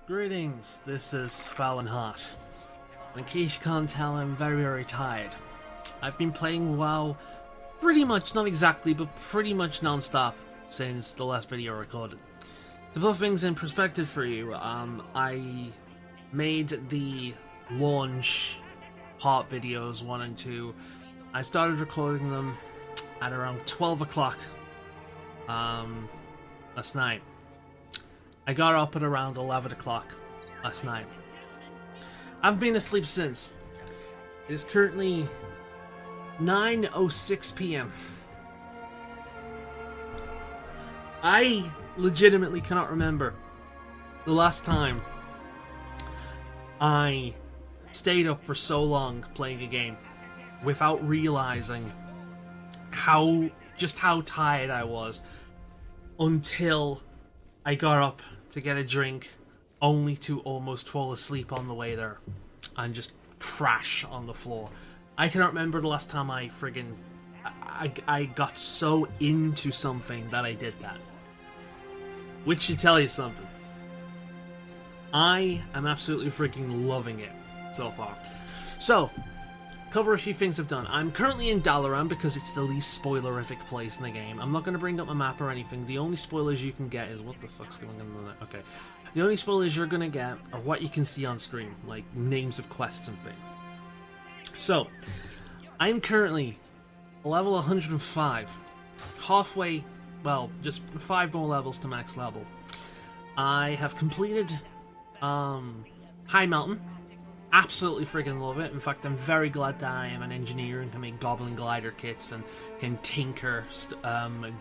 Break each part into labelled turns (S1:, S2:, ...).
S1: Greetings, this is Fallon Hot. In case you can't tell, I'm very tired. I've been playing WoW pretty much, not exactly, but pretty much non-stop since the last video I recorded. To put things in perspective for you, I made the launch part videos 1 and 2. I started recording them at around 12 o'clock last night. I got up at around 11 o'clock last night. I've been asleep since. It is currently 9:06 p.m. I legitimately cannot remember the last time I stayed up for so long playing a game without realizing how tired I was until I got up to get a drink, only to almost fall asleep on the way there and just crash on the floor. I cannot remember the last time I got so into something that I did that. Which should tell you something. I am absolutely freaking loving it so far. So, cover a few things I've done. I'm currently in Dalaran because it's the least spoilerific place in the game. I'm not going to bring up a map or anything. The only spoilers you can get is... What the fuck's going on there? Okay. The only spoilers you're going to get are what you can see on screen, like names of quests and things. So, I'm currently level 105. Halfway, well, just 5 more levels to max level. I have completed High Mountain. Absolutely friggin' love it. In fact, I'm very glad that I am an engineer and can make goblin glider kits and can tinker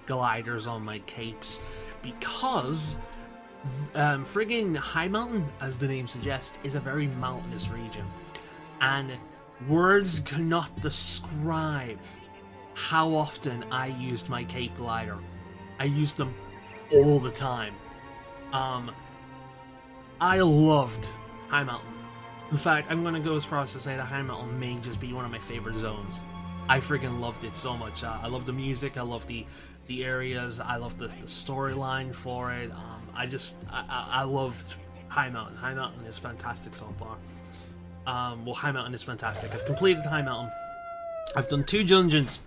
S1: gliders on my capes, because friggin' High Mountain, as the name suggests, is a very mountainous region, and words cannot describe how often I used my cape glider. I used them all the time. I loved High Mountain. In fact, I'm going to go as far as to say that High Mountain may just be one of my favorite zones. I freaking loved it so much. I love the music, I love the areas, I love the storyline for it. I loved High Mountain. High Mountain is fantastic so far. Well, High Mountain is fantastic. I've completed High Mountain. I've done 2 dungeons.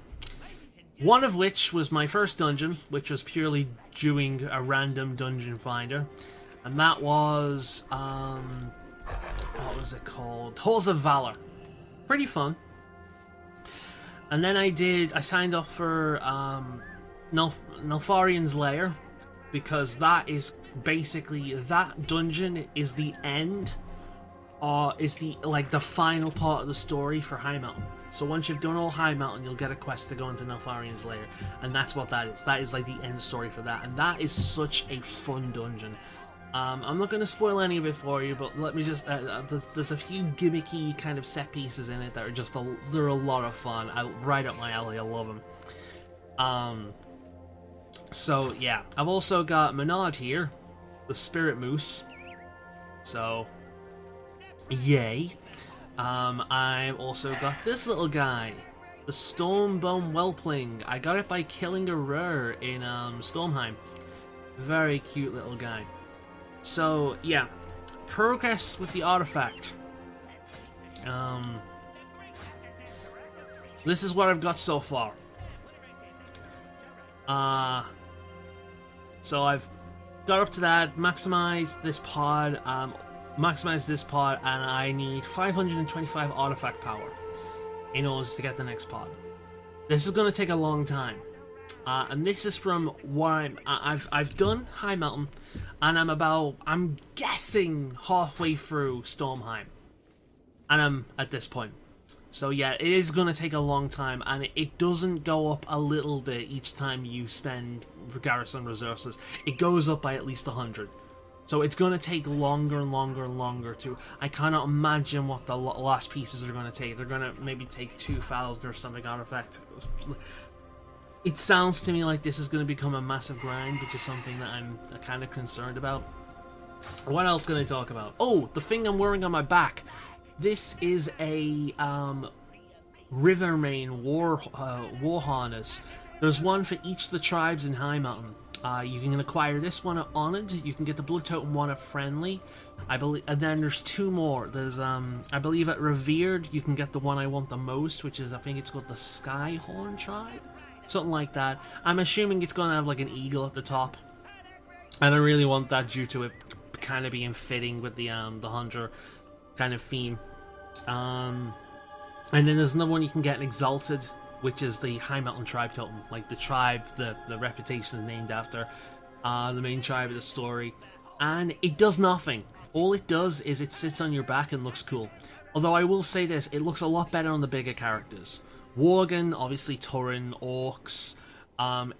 S1: One of which was my first dungeon, which was purely doing a random dungeon finder. And that was... what was it called? Halls of Valor. Pretty fun. And then I signed up for Neltharian's Lair, because that is basically, that dungeon is the end, is the final part of the story for High Mountain. So once you've done all High Mountain, you'll get a quest to go into Neltharian's Lair, and that's what that is. That is like the end story for that, and that is such a fun dungeon. I'm not going to spoil any of it for you, but let me just... there's a few gimmicky kind of set pieces in it that are just... they're a lot of fun. Right up my alley. I love them. So, yeah. I've also got Menard here. The Spirit Moose. So, yay. I've also got this little guy. The Stormbone Whelpling. I got it by killing a rare in Stormheim. Very cute little guy. So, yeah, progress with the artifact. This is what I've got so far. So I've got up to that, maximized this pod, and I need 525 artifact power in order to get the next pod. This is going to take a long time. And this is from what I've done High Mountain, and I'm guessing halfway through Stormheim, and I'm at this point. So yeah, it is going to take a long time, and it doesn't go up a little bit each time you spend garrison resources. It goes up by at least 100. So it's going to take longer and longer and longer to... I cannot imagine what the last pieces are going to take. They're going to maybe take 2,000 or something artifact. It sounds to me like this is going to become a massive grind, which is something that I'm kind of concerned about. What else can I talk about? Oh, the thing I'm wearing on my back. This is a Rivermane war harness. There's one for each of the tribes in High Mountain. You can acquire this one at Honored. You can get the Blood Totem one at Friendly, I believe, and then there's 2 more. There's I believe at Revered you can get the one I want the most, which is, I think it's called the Skyhorn Tribe, something like that. I'm assuming it's going to have like an eagle at the top, and I really want that due to it kind of being fitting with the Hunter kind of theme. And then there's another one you can get in Exalted, which is the High Mountain Tribe Totem, like the tribe the reputation is named after, the main tribe of the story. And it does nothing. All it does is it sits on your back and looks cool. Although I will say this, it looks a lot better on the bigger characters. Worgen, obviously Turin, Orcs,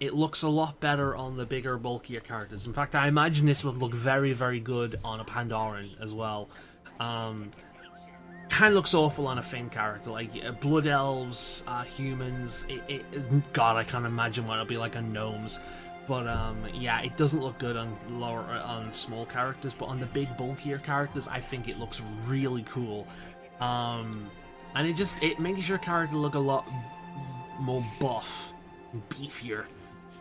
S1: it looks a lot better on the bigger, bulkier characters. In fact, I imagine this would look very, very good on a Pandoran as well. Kind of looks awful on a Finn character, like Blood Elves, humans. God, I can't imagine what it'll be like on gnomes. But yeah, it doesn't look good on small characters, but on the big, bulkier characters, I think it looks really cool. And it makes your character look a lot more buff, beefier.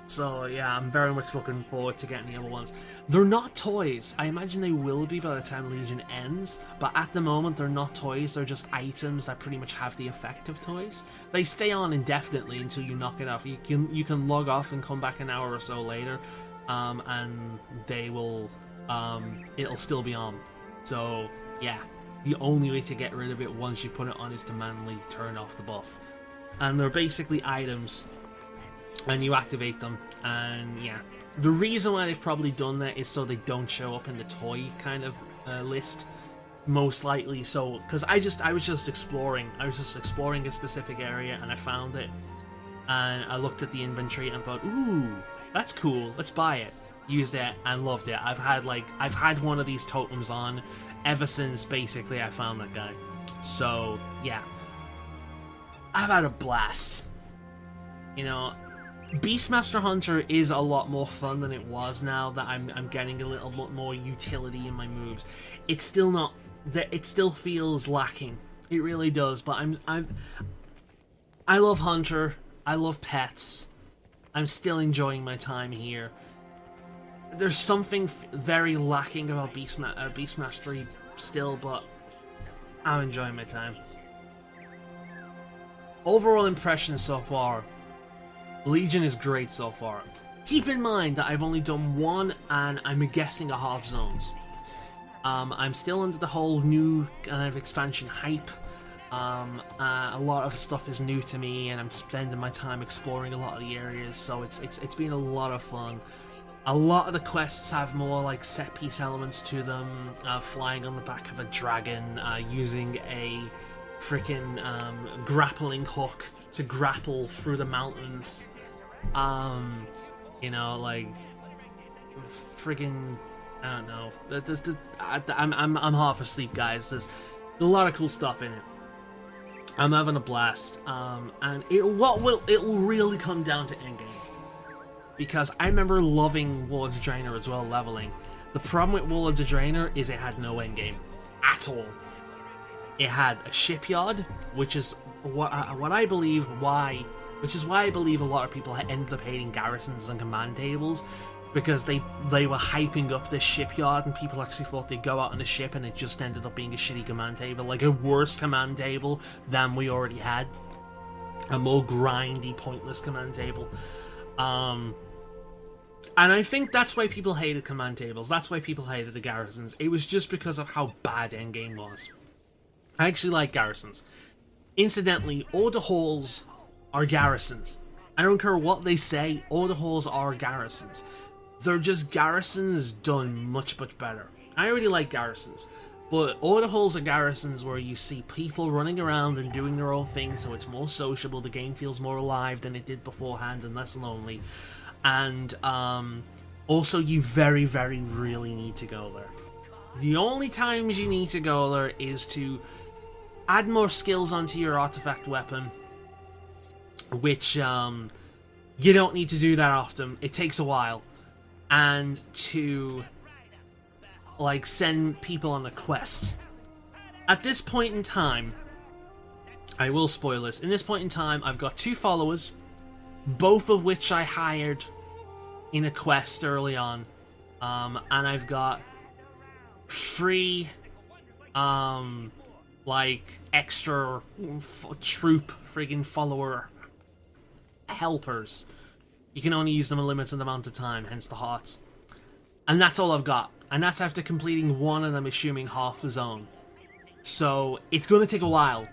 S1: So yeah, I'm very much looking forward to getting the other ones. They're not toys. I imagine they will be by the time Legion ends, but at the moment they're not toys. They're just items that pretty much have the effect of toys. They stay on indefinitely until you knock it off. You can log off and come back an hour or so later, and they will it'll still be on. So yeah, the only way to get rid of it once you put it on is to manually turn off the buff. And they're basically items, and you activate them, and yeah. The reason why they've probably done that is so they don't show up in the toy kind of list, most likely. So, because I was just exploring a specific area and I found it, and I looked at the inventory and thought, ooh, that's cool, let's buy it. Used it and loved it. I've had one of these totems on ever since basically I found that guy. So yeah, I've had a blast. You know, Beastmaster Hunter is a lot more fun than it was now that I'm getting a little bit more utility in my moves. It's still not that, it still feels lacking. It really does, but I love Hunter. I love pets. I'm still enjoying my time here. There's something very lacking about Beastmastery still, but I'm enjoying my time. Overall impression so far, Legion is great so far. Keep in mind that I've only done one, and I'm guessing a half zones. I'm still under the whole new kind of expansion hype. A lot of stuff is new to me, and I'm spending my time exploring a lot of the areas, so it's been a lot of fun. A lot of the quests have more like set piece elements to them, flying on the back of a dragon, using a freaking grappling hook to grapple through the mountains. You know, like friggin', I don't know. I'm half asleep, guys. There's a lot of cool stuff in it. I'm having a blast, and it'll really come down to endgame, because I remember loving Warlords of Draenor as well, leveling. The problem with Warlords of Draenor is it had no endgame at all. It had a shipyard, which is what I believe why. Which is why I believe a lot of people ended up hating garrisons and command tables, because they were hyping up this shipyard and people actually thought they'd go out on a ship, and it just ended up being a shitty command table, like a worse command table than we already had. A more grindy, pointless command table. And I think that's why people hated command tables, that's why people hated the garrisons. It was just because of how bad endgame was. I actually like garrisons. Incidentally, order halls are garrisons. I don't care what they say, order halls are garrisons. They're just garrisons done much, much better. I really like garrisons, but order halls are garrisons where you see people running around and doing their own thing, so it's more sociable, the game feels more alive than it did beforehand and less lonely. And also you very, very really need to go there. The only times you need to go there is to add more skills onto your artifact weapon, which you don't need to do that often. It takes a while. And to like send people on a quest. At this point in time, I will spoil this. In this point in time, I've got 2 followers, both of which I hired in a quest early on, and I've got free, like, extra troop friggin' follower helpers. You can only use them a limited amount of time, hence the hearts. And that's all I've got. And that's after completing one and I'm assuming half the zone. So it's going to take a while.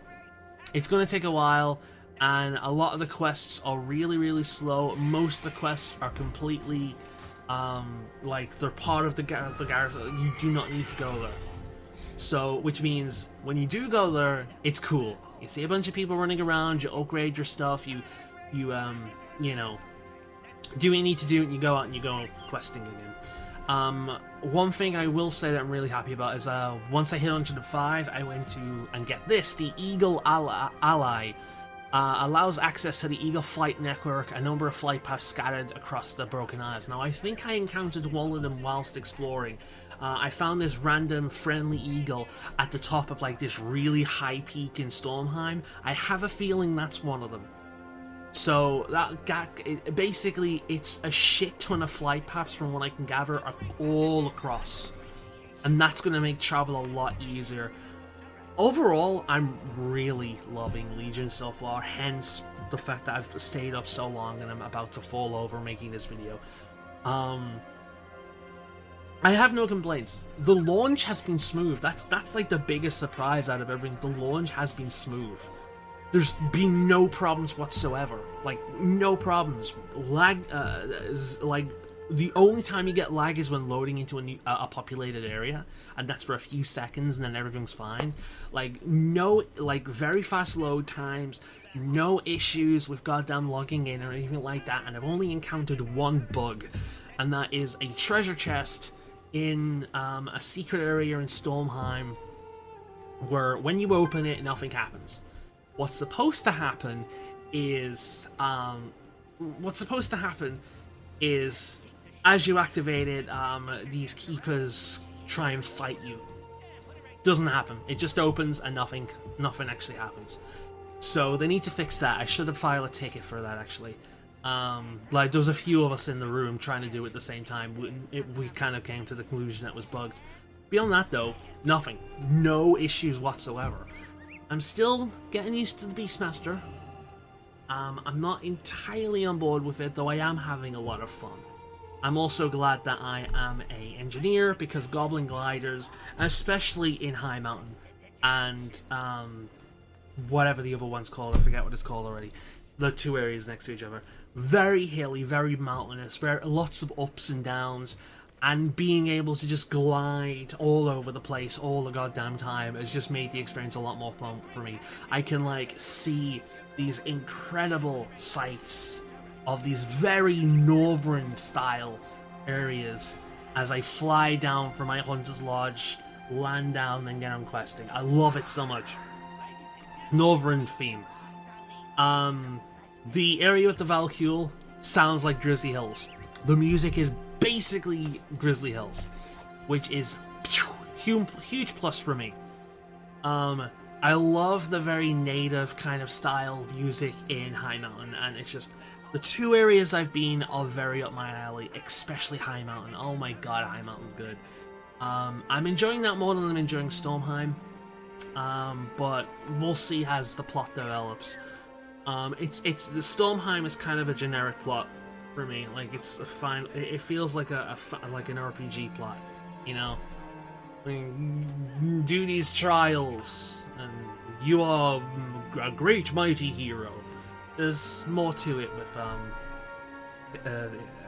S1: It's going to take a while, and a lot of the quests are really, really slow. Most of the quests are completely, like, they're part of the garrison. You do not need to go there. So, which means when you do go there, it's cool. You see a bunch of people running around, you upgrade your stuff, you know, do what you need to do, and you go out and you go questing again. One thing I will say that I'm really happy about is once I hit 105, I went to, and get this, the Eagle Ally allows access to the Eagle Flight Network, a number of flight paths scattered across the Broken Isles. Now, I think I encountered one of them whilst exploring. I found this random friendly eagle at the top of like this really high peak in Stormheim. I have a feeling that's one of them. So basically, it's a shit ton of flight paths from what I can gather all across, and that's going to make travel a lot easier. Overall, I'm really loving Legion so far, hence the fact that I've stayed up so long and I'm about to fall over making this video. I have no complaints. The launch has been smooth. That's like the biggest surprise out of everything. The launch has been smooth. There's been no problems whatsoever. Like, no problems. Lag, like, the only time you get lag is when loading into a populated area, and that's for a few seconds, and then everything's fine. Like, no, like, very fast load times, no issues with goddamn logging in or anything like that, and I've only encountered one bug, and that is a treasure chest in a secret area in Stormheim, where when you open it, nothing happens. What's supposed to happen is, as you activate it, these keepers try and fight you. Doesn't happen. It just opens and nothing actually happens. So they need to fix that. I should have filed a ticket for that, actually. Like, there was a few of us in the room trying to do it at the same time. We kind of came to the conclusion that it was bugged. Beyond that, though, nothing. No issues whatsoever. I'm still getting used to the Beastmaster. I'm not entirely on board with it, though I am having a lot of fun. I'm also glad that I am an engineer, because Goblin Gliders, especially in High Mountain, and whatever the other one's called, I forget what it's called already, the two areas next to each other, very hilly, very mountainous, lots of ups and downs, and being able to just glide all over the place all the goddamn time has just made the experience a lot more fun for me. I can, like, see these incredible sights of these very northern style areas as I fly down from my Hunter's Lodge, land down, and get on questing. I love it so much. Northern theme. The area with the Valkule sounds like Grizzly Hills. The music is basically Grizzly Hills, which is huge plus for me. I love the very native kind of style music in High Mountain, and it's just, the two areas I've been are very up my alley, especially High Mountain. Oh my god, High Mountain's good. I'm enjoying that more than I'm enjoying Stormheim, but we'll see as the plot develops. The Stormheim is kind of a generic plot for me. Like, it's a fine. It feels like like an RPG plot, you know. I mean, do these trials, and you are a great mighty hero. There's more to it with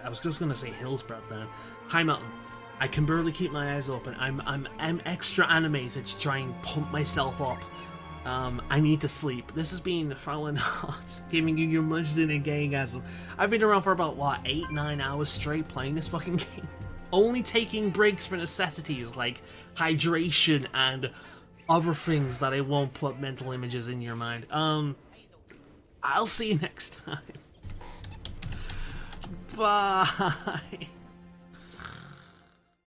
S1: I was just gonna say Hillsborough then. High Mountain. I can barely keep my eyes open. I'm extra animated to try and pump myself up. I need to sleep. This has been Fallen Hearts, giving you your munched in a gaygasm. I've been around for about, what, 8-9 hours straight playing this fucking game. Only taking breaks for necessities like hydration and other things that I won't put mental images in your mind. I'll see you next time. Bye.